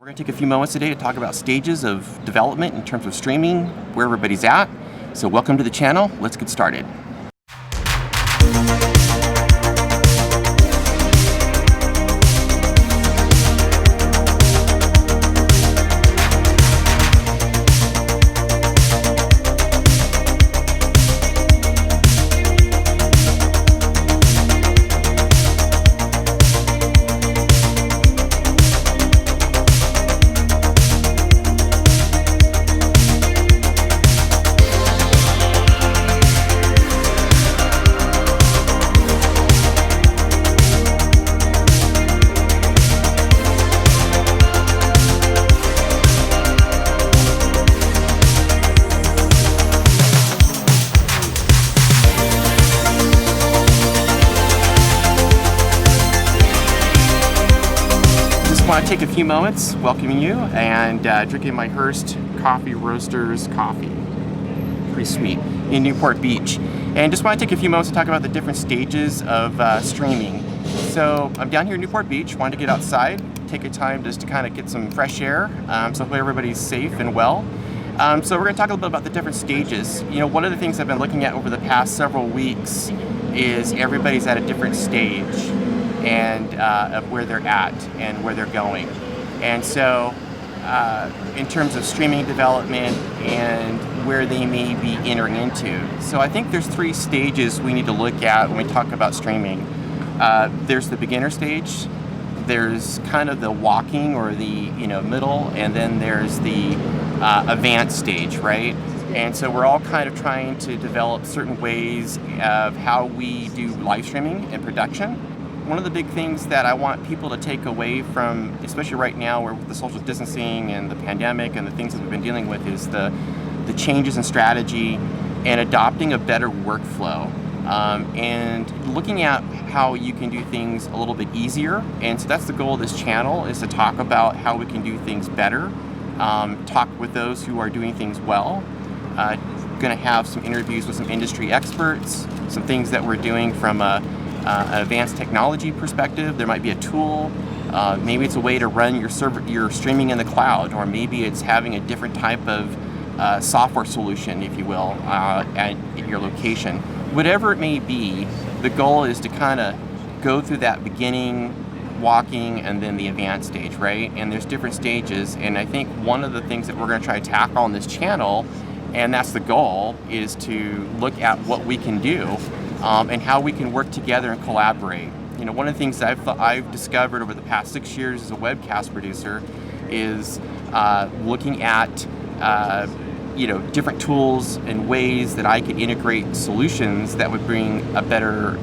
We're going to take a few moments today to talk about stages of development in terms of streaming, where everybody's at. So welcome to the channel. Let's get started. I want to take a few moments welcoming you and drinking my Hearst Coffee Roasters coffee. Pretty sweet, in Newport Beach. And just want to take a few moments to talk about the different stages of streaming. So I'm down here in Newport Beach, wanted to get outside, take a time just to kind of get some fresh air, so hopefully everybody's safe and well. So we're going to talk a little bit about the different stages. You know, one of the things I've been looking at over the past several weeks is everybody's at a different stage and of where they're at and where they're going. And so in terms of streaming development and where they may be entering into. So I think there's three stages we need to look at when we talk about streaming. There's the beginner stage, there's kind of the walking or the middle, and then there's the advanced stage, right? And so we're all kind of trying to develop certain ways of how we do live streaming and production. One of the big things that I want people to take away from, especially right now with the social distancing and the pandemic and the things that we've been dealing with, is the changes in strategy and adopting a better workflow and looking at how you can do things a little bit easier. And so that's the goal of this channel, is to talk about how we can do things better, talk with those who are doing things well. Going to have some interviews with some industry experts, some things that we're doing from an advanced technology perspective. There might be a tool, maybe it's a way to run your streaming in the cloud, or maybe it's having a different type of software solution, if you will, at your location. Whatever it may be, the goal is to kind of go through that beginning, walking, and then the advanced stage, right? And there's different stages, and I think one of the things that we're going to try to tackle on this channel, and that's the goal, is to look at what we can do and how we can work together and collaborate. You know, one of the things I've discovered over the past 6 years as a webcast producer is looking at different tools and ways that I could integrate solutions that would bring a better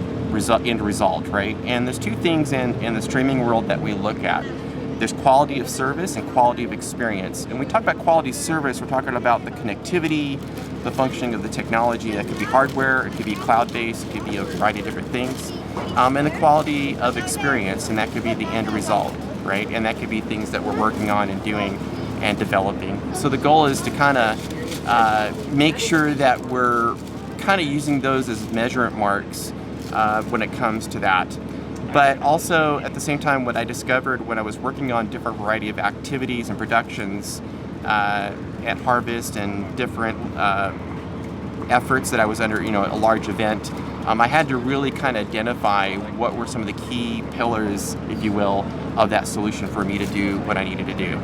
end result, right? And there's two things in the streaming world that we look at. There's quality of service and quality of experience. And when we talk about quality of service, we're talking about the connectivity, the functioning of the technology. That could be hardware, it could be cloud-based, it could be a variety of different things. And the quality of experience, and that could be the end result, right? And that could be things that we're working on and doing and developing. So the goal is to kind of make sure that we're kind of using those as measurement marks when it comes to that. But also, at the same time, what I discovered when I was working on different variety of activities and productions at Harvest and different efforts that I was under, a large event, I had to really kind of identify what were some of the key pillars, if you will, of that solution for me to do what I needed to do.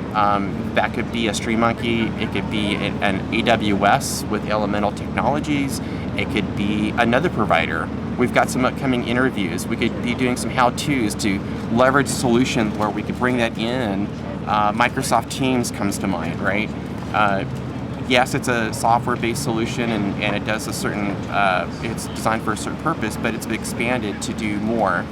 That could be a StreamMonkey, it could be an AWS with Elemental Technologies, it could be another provider. We've got some upcoming interviews. We could be doing some how-tos to leverage solutions where we could bring that in. Microsoft Teams comes to mind, right? Yes, it's a software-based solution and it does a certain, it's designed for a certain purpose, but it's been expanded to do more.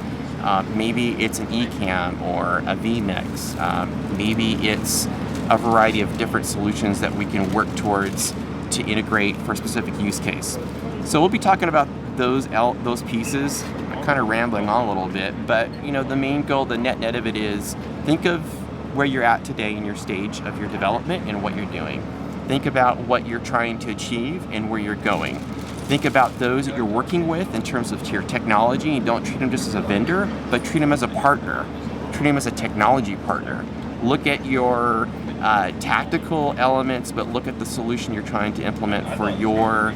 Maybe it's an eCam or a vMix. Maybe it's a variety of different solutions that we can work towards to integrate for a specific use case. So we'll be talking about those pieces. I'm kind of rambling on a little bit, but the main goal, the net of it is, think of where you're at today in your stage of your development and what you're doing. Think about what you're trying to achieve and where you're going. Think about those that you're working with in terms of your technology, and don't treat them just as a vendor, but treat them as a partner. Treat them as a technology partner. look at your tactical elements, but look at the solution you're trying to implement for your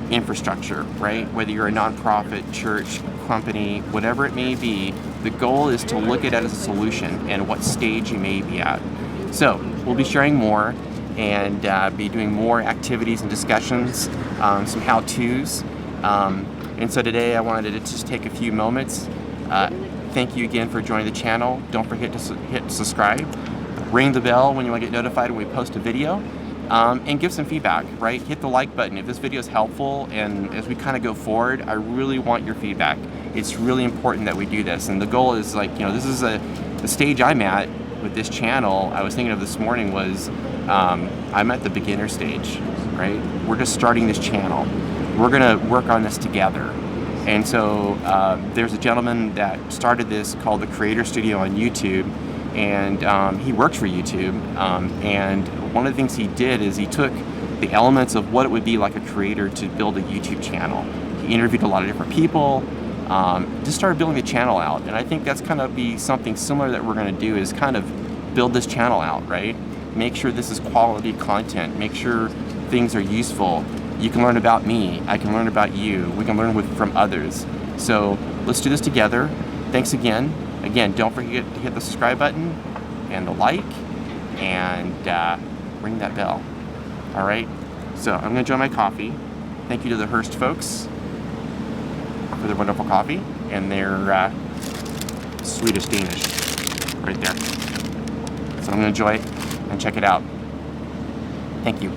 infrastructure, right? Whether you're a nonprofit, church, company, whatever it may be, the goal is to look at it as a solution and what stage you may be at. So we'll be sharing more and be doing more activities and discussions, some how-tos. And so today I wanted to just take a few moments. Thank you again for joining the channel. Don't forget to hit subscribe. Ring the bell when you want to get notified when we post a video. And give some feedback, right? Hit the like button if this video is helpful, and as we kind of go forward, I really want your feedback. It's really important that we do this, and the goal is, like, you know, this is the stage I'm at with this channel. I was thinking of this morning was I'm at the beginner stage, right? We're just starting this channel. We're gonna work on this together. And so there's a gentleman that started this called the Creator Studio on YouTube, and he works for YouTube, and one of the things he did is he took the elements of what it would be like a creator to build a YouTube channel. He interviewed a lot of different people, just started building the channel out, and I think that's kind of be something similar that we're going to do, is kind of build this channel out, right? Make sure this is quality content, make sure things are useful. You can learn about me, I can learn about you, we can learn from others. So let's do this together. Thanks again. Again, don't forget to hit the subscribe button and the like, and ring that bell. All right, so I'm gonna enjoy my coffee. Thank you to the Hearst folks for their wonderful coffee and their Swedish Danish right there. So I'm gonna enjoy it and check it out. Thank you.